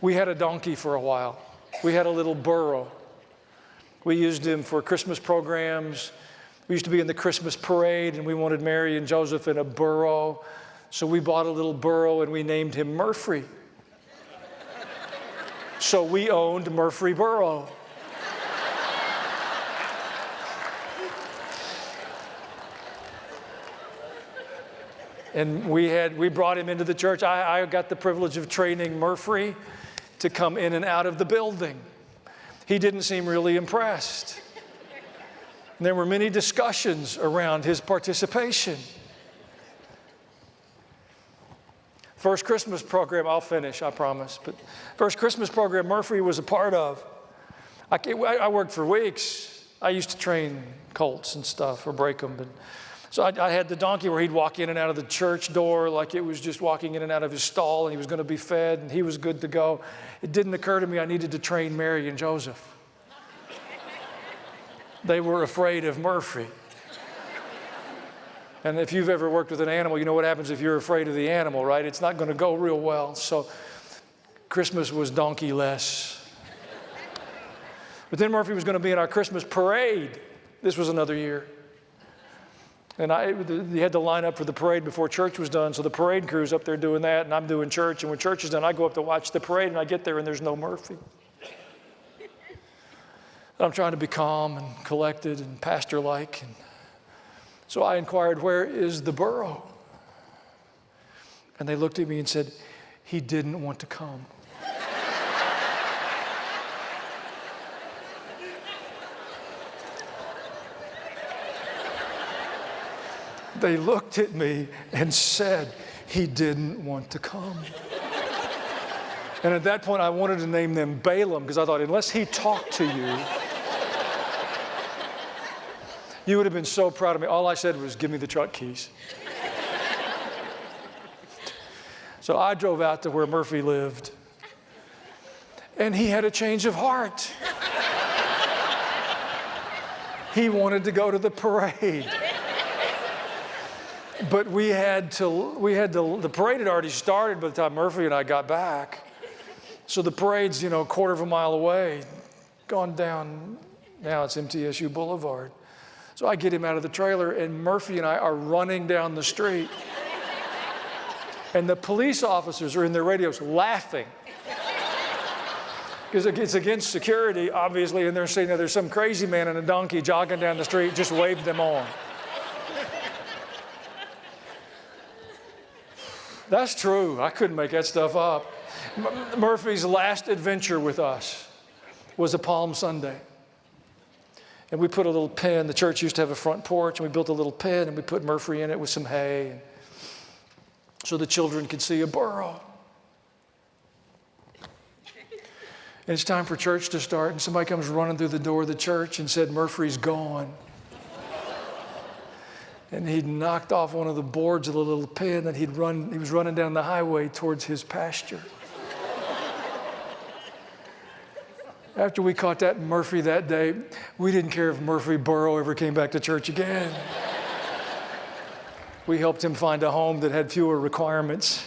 We had a donkey for a while. We had a little Burro. We used him for Christmas programs. We used to be in the Christmas parade, and we wanted Mary and Joseph in a burro. So we bought a little Burro, and we named him Murfree. So we owned Murfree Burro. And we brought him into the church. I got the privilege of training Murfree to come in and out of the building. He didn't seem really impressed. And there were many discussions around his participation. First Christmas program, I'll finish, I promise. But first Christmas program Murfree was a part of. I worked for weeks. I used to train colts and stuff, or break them. But so I had the donkey where he'd walk in and out of the church door like it was just walking in and out of his stall, and he was going to be fed, and he was good to go. It didn't occur to me I needed to train Mary and Joseph. They were afraid of Murfree. And if you've ever worked with an animal, you know what happens if you're afraid of the animal, right? It's not going to go real well. So Christmas was donkey-less. But then Murfree was going to be in our Christmas parade. This was another year. And you had to line up for the parade before church was done. So the parade crew's up there doing that, and I'm doing church. And when church is done, I go up to watch the parade, and I get there, and there's no Murfree. I'm trying to be calm and collected and pastor-like. And so I inquired, where is the Burro? And they looked at me and said, he didn't want to come. They looked at me and said, he didn't want to come. And at that point, I wanted to name them Balaam, because I thought, unless he talked to you, you would have been so proud of me. All I said was, give me the truck keys. So I drove out to where Murfree lived, and he had a change of heart. He wanted to go to the parade. But the parade had already started by the time Murfree and I got back. So the parade's, a quarter of a mile away, gone down, now it's MTSU Boulevard. So I get him out of the trailer, and Murfree and I are running down the street. And the police officers are in their radios laughing. Because it's against security, obviously, and they're saying there's some crazy man in a donkey jogging down the street, just wave them on. That's true. I couldn't make that stuff up. Murfree's last adventure with us was a Palm Sunday. And we put a little pen. The church used to have a front porch, and we built a little pen, and we put Murfree in it with some hay, so the children could see a burro. And it's time for church to start, and somebody comes running through the door of the church and said, Murfree's gone. And he'd knocked off one of the boards of the little pen, and he was running down the highway towards his pasture. After we caught that Murfree that day, we didn't care if Murfree Burro ever came back to church again. We helped him find a home that had fewer requirements.